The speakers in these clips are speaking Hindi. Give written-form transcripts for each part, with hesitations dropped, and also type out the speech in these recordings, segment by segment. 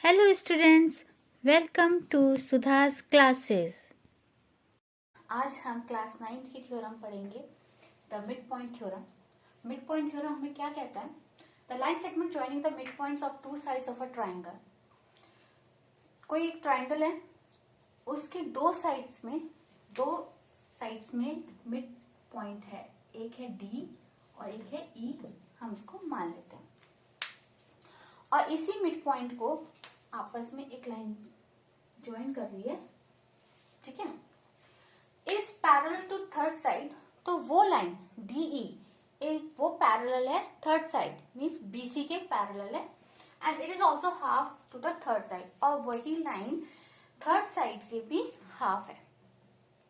Hello students, welcome to Sudha's classes. आज हम क्लास 9 की थ्योरम पढ़ेंगे, the mid point theorem. Mid point theorem हमें क्या कहता है? The line segment joining the mid points of two sides of a triangle. कोई एक ट्राइंगल है, उसके दो साइड्स में मिड पॉइंट है, एक है डी और एक है ई, हम इसको मान लेते हैं। और इसी मिड पॉइंट को आपस में एक लाइन ज्वाइन कर रही है, ठीक है, is parallel to third side. तो वो लाइन डीई वो पैरेलल है थर्ड साइड, मीन्स बीसी के पैरेलल है, and it is also half to the third side. और वही लाइन थर्ड साइड के भी हाफ है।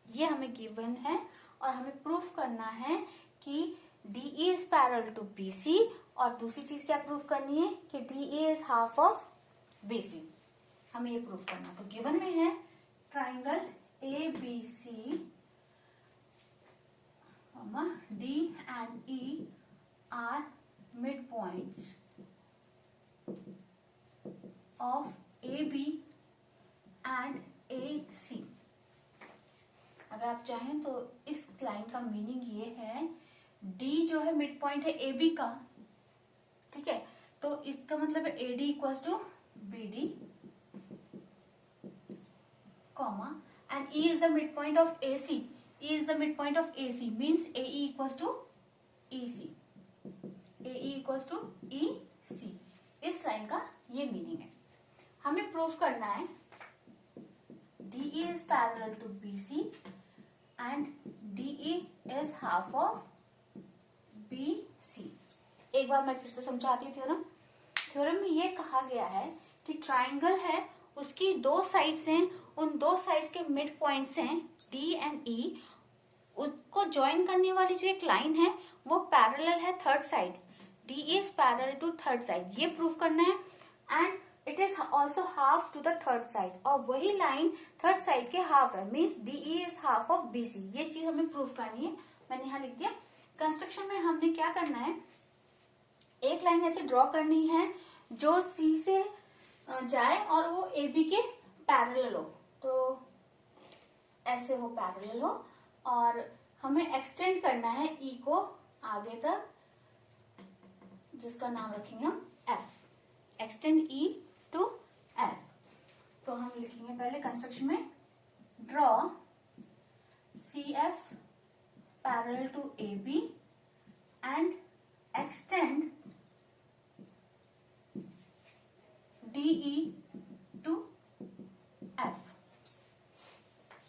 ये हमें गिवन है और हमें प्रूफ करना है कि DE is parallel to BC. और दूसरी चीज क्या प्रूफ करनी है कि DE is half of BC. हमें ये प्रूफ करना, तो गिवन में है triangle ABC, D and E are midpoints of AB and AC। अगर आप चाहें तो इस लाइन का मीनिंग ये है, D जो है मिड पॉइंट है AB का, ठीक है, तो इसका मतलब है AD equals to BD, comma, and E is the midpoint of AC. E is the midpoint of AC, means AE equals to EC. AE equals to EC. इस लाइन का ये मीनिंग है। हमें प्रूफ करना है DE is parallel to BC and DE is half of BC। एक बार मैं फिर से समझाती हूँ थ्योरम। थ्योरम में ये कहा गया है कि ट्राइंगल है, उसकी दो साइड्स हैं, उन दो साइड्स के मिड पॉइंट्स हैं डी एंड ई। उसको ज्वाइन करने वाली जो एक लाइन है वो पैरेलल है third side, D is parallel to third side, ये प्रूफ करना है। And it is also half to the third side, और वही लाइन थर्ड साइड के हाफ है, means D is half of BC. ये चीज हमें प्रूफ करनी है। मैंने यहाँ लिख दिया। कंस्ट्रक्शन में हमने क्या करना है, एक लाइन ऐसे ड्रॉ करनी है जो सी से जाए और वो ए बी के पैरेलल हो। तो ऐसे वो पैरेलल हो, और हमें एक्सटेंड करना है ई को आगे तक, जिसका नाम रखेंगे हम F. Extend E to F. तो हम लिखेंगे पहले कंस्ट्रक्शन में, draw C F parallel to A B and extend DE to F।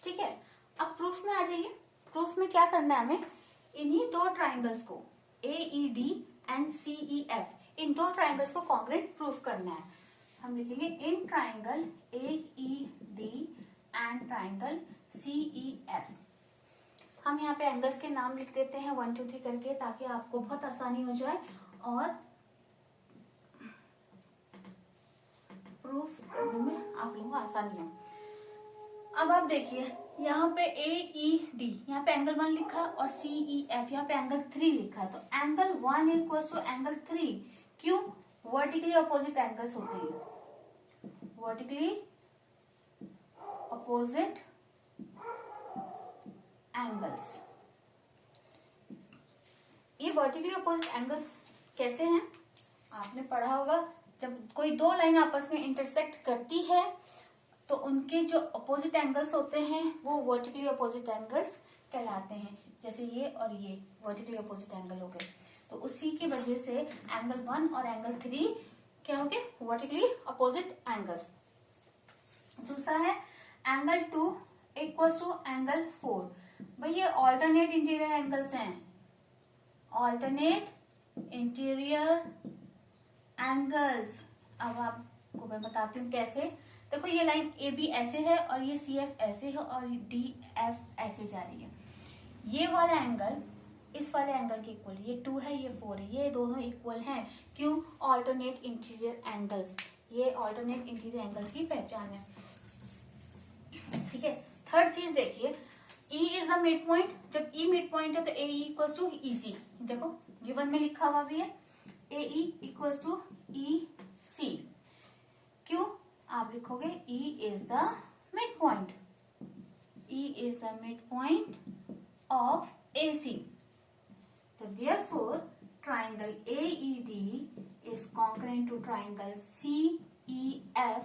ठीक है, अब प्रूफ में आ जाइए। प्रूफ में क्या करना है हमें, इन्हीं दो ट्राइंगल्स को AED एंड CEF, इन दो ट्राइंगल्स को कॉन्ग्रुएंट प्रूफ करना है। हम लिखेंगे in triangle AED and triangle CEF। हम यहाँ पे एंगल्स के नाम लिख देते हैं 1 2 3 करके, ताकि आपको बहुत आसानी हो जाए और प्रूफ करने में आप लोगों को आसानी हो। अब आप देखिए, यहाँ पे AED, यहाँ पे एंगल 1 लिखा और CEF यहाँ पे एंगल 3 लिखा है। तो एंगल 1 इक्वल्स टू एंगल 3, क्यों? वर्टिकली अपोजिट एंगल्स होते हैं, वर्टिकली अपोजिट एंगल्स। ये वर्टिकली अपोजिट एंगल्स कैसे हैं, आपने पढ़ा होगा। जब कोई दो लाइन आपस में इंटरसेक्ट करती है तो उनके जो अपोजिट एंगल्स होते हैं वो वर्टिकली अपोजिट एंगल्स कहलाते हैं। जैसे ये और ये वर्टिकली अपोजिट एंगल हो गए, तो उसी की वजह से एंगल 1 और एंगल 3 क्या हो गए, वर्टिकली अपोजिट एंगल्स। दूसरा है एंगल 2 इक्वल्स टू एंगल 4। भाई ये ऑल्टरनेट इंटीरियर एंगल्स हैं, ऑल्टरनेट इंटीरियर एंगल्स। अब आपको मैं बताती हूँ कैसे। देखो, ये लाइन ए बी ऐसे है और ये सी एफ ऐसे है और डी एफ ऐसे जा रही है। ये वाला एंगल इस वाले एंगल के इक्वल, ये 2 है ये 4 है, ये दोनों इक्वल हैं। क्यों? Alternate interior angles. ये ऑल्टरनेट इंटीरियर एंगल्स की पहचान है, ठीक है। थर्ड चीज देखिए, E is the mid point. जब E मिड पॉइंट है तो AE इक्वल्स टू EC। देखो गिवन में लिखा हुआ भी है, AE इक्वल्स टू EC। क्यों? E is the midpoint. E is the midpoint of AC. So therefore triangle AED is congruent to triangle CEF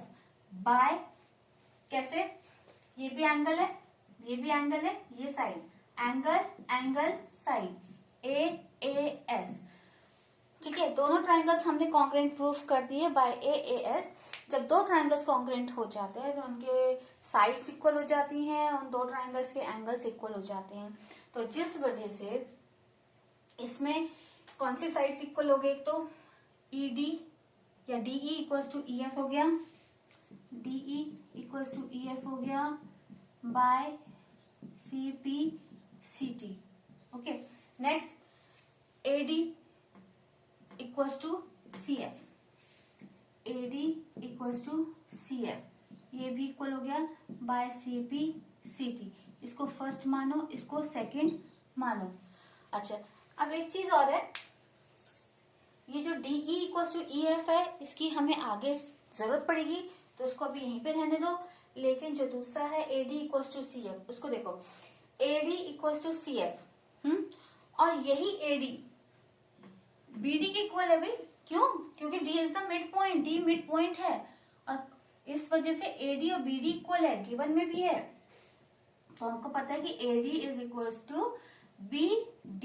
by कैसे? ये भी एंगल है, ये भी एंगल है, ये side angle, angle side AAS. ठीक है, दोनों ट्राइंगल्स हमने कॉन्ग्रेंट प्रूफ कर दिए बाय AAS. जब दो ट्राइंगल्स कॉन्ग्रेंट हो जाते हैं तो उनके साइड्स इक्वल हो जाती हैं, उन दो ट्राइंगल्स के एंगल्स इक्वल हो जाते हैं. तो जिस वजह से इसमें कौन सी साइड्स इक्वल हो गई? एक तो ED या DE इक्वल्स टू EF हो गया, DE इक्वल्स टू EF हो गया by CPCT. Okay, next AD equals to CF, AD equals to CF, ये भी इक्वल हो गया बाय CPCT. इसको फर्स्ट मानो, इसको सेकंड मानो. अच्छा, अब एक चीज और है, ये जो DE इक्वल्स टू EF है इसकी हमें आगे जरूरत पड़ेगी तो उसको अभी यहीं पे रहने दो. लेकिन जो दूसरा है AD इक्वल्स टू CF, उसको देखो, AD इक्वल्स टू CF और यही AD BD के इक्वल है भाई. क्यों? क्योंकि D is the mid point, D mid point है और इस वजह से AD और BD इक्वल है, गिवन में भी है. तो हमको पता है कि AD is equals to BD.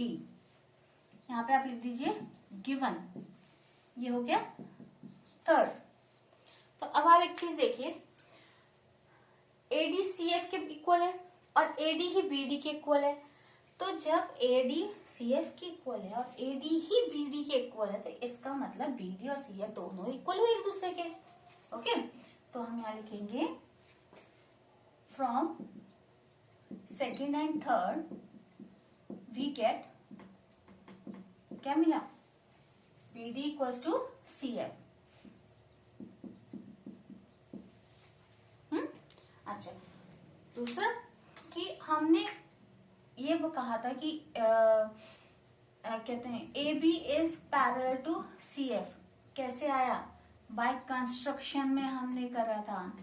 यहाँ पे आप लिख दीजिए गिवन. ये हो गया थर्ड. तो अब आप एक चीज देखिए, AD CF के इक्वल है और AD ही BD के इक्वल है. तो जब AD CF के इक्वल है और AD ही BD के इक्वल है तो इसका मतलब BD और CF दोनों इक्वल हुए एक दूसरे के. ओके, तो हम यहाँ लिखेंगे from second and third we get, क्या मिला? BD equals to CF. अच्छा, दूसरा कि हमने ये वो कहा था कि कहते हैं AB is parallel to CF. कैसे आया? बाय कंस्ट्रक्शन में हमने करा था.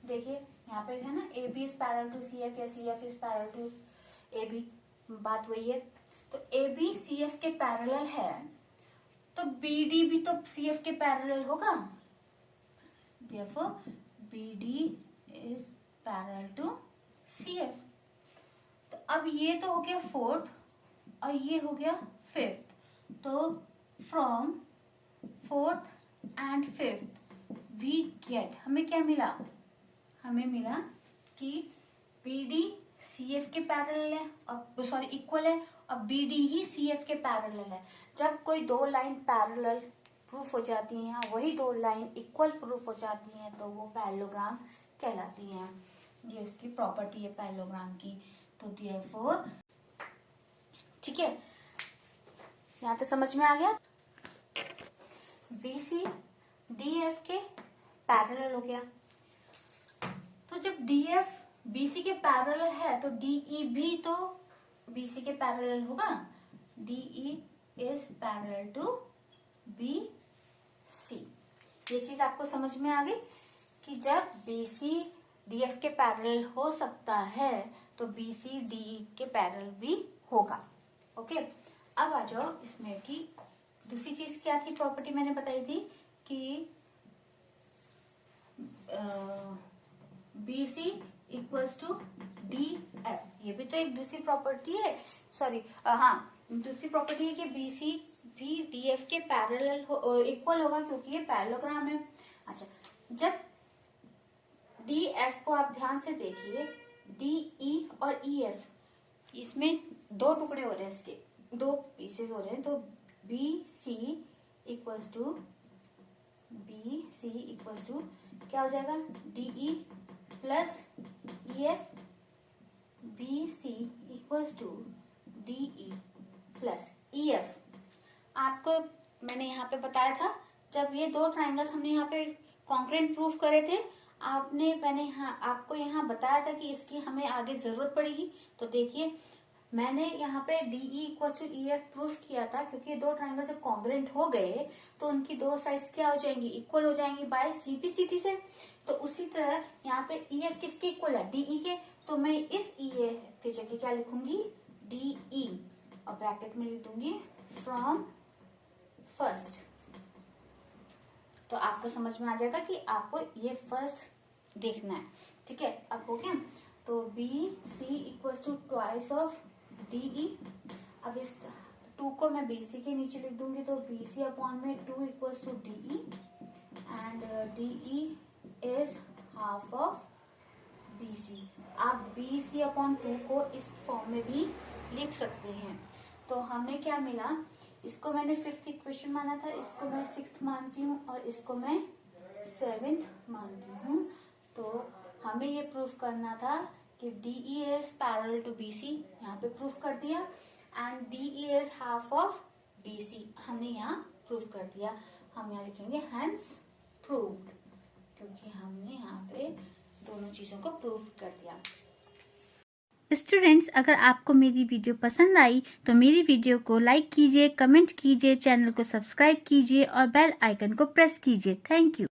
देखिए यहाँ पे है ना, AB is parallel to CF या CF is parallel to AB, बात वही है. तो AB CF के पैरेलल है तो BD भी तो CF के पैरेलल होगा. Therefore, BD is parallel to CF. तो अब ये तो हो गया फोर्थ और ये हो गया फिफ्थ. तो from fourth and fifth we get, हमें क्या मिला? हमें मिला कि BD CF के पैरेलल है और सॉरी इक्वल है और BD ही CF के पैरेलल है. जब कोई दो लाइन पैरेलल प्रूफ हो जाती हैं, वही दो लाइन इक्वल प्रूफ हो जाती हैं तो वो पैरेललोग्राम कहलाती हैं. ये उसकी प्रॉपर्टी है पैरेललोग्राम की. तो देयरफॉर, ठीक है, यहाँ तक समझ में आ गया. BC DF के पैरेलल हो गया. तो जब DF BC के पैरेलल है तो DE भी तो BC के पैरेलल होगा. DE is parallel to BC. ये चीज आपको समझ में आ गई कि जब BC DF के पैरेलल हो सकता है तो BC DE के पैरेलल भी होगा. ओके, अब आ जाओ इसमें कि दूसरी चीज क्या थी, प्रॉपर्टी मैंने बताई थी कि BC इक्वल्स टू DF. ये भी तो एक दूसरी प्रॉपर्टी है. सॉरी, हाँ, दूसरी प्रॉपर्टी है कि BC भी DF के पैरेलल इक्वल होगा क्योंकि ये पैरेललोग्राम है. अच्छा, जब DF को आप ध्यान से देखिए, DE और EF इसमें दो टुकड़े हो रहे हैं, इसके दो पीसेस हो रहे हैं. तो BC इक्वल्स टू क्या हो जाएगा? DE plus EF. BC equals to DE plus EF. आपको मैंने यहाँ पे बताया था, जब ये दो ट्राइंगल्स हमने यहाँ पे कॉन्क्रेंट प्रूफ करे थे, मैंने आपको यहाँ बताया था कि इसकी हमें आगे जरूरत पड़ेगी. तो देखिए, मैंने यहाँ पे DE equal to EF proof किया था, क्योंकि दो ट्राइंगल जब कॉन्ग्रुएंट हो गए तो उनकी दो साइड्स क्या हो जाएंगी, इक्वल हो जाएंगी बाय CP CD से। तो उसी तरह यहाँ पे EF किसके इक्वल है, DE के। तो मैं इस EF की जगह क्या लिखूंगी, DE, और ब्रैकेट में लिख दूंगी फ्रॉम फर्स्ट। तो आपको समझ में आ जाएगा कि आपको ये फर्स्ट देखना है, ठीक है। अब हो गया, तो BC equal to twice of DE। अब इस 2 को मैं BC के नीचे लिख दूंगी, तो BC अपॉन में 2 equal to DE, and DE is half of BC। आप BC अपॉन 2 को इस फॉर्म में भी लिख सकते हैं। तो हमें क्या मिला, इसको मैंने 5th इक्वेशन माना था, इसको मैं 6th मानती हूँ, और इसको मैं 7th मानती हूँ। तो हमें ये प्रूफ करना था कि DE is parallel to BC, यहाँ पे प्रूफ कर दिया, and DE is half of BC, हमने यहाँ प्रूफ कर दिया। हम यहाँ लिखेंगे हेंस प्रूव्ड, क्योंकि हमने यहाँ पे दोनों चीजों को प्रूफ कर दिया। स्टूडेंट्स, अगर आपको मेरी वीडियो पसंद आई तो मेरी वीडियो को लाइक कीजिए, कमेंट कीजिए, चैनल को सब्सक्राइब कीजिए और बेल आइकन को प्रेस कीजिए। Thank you.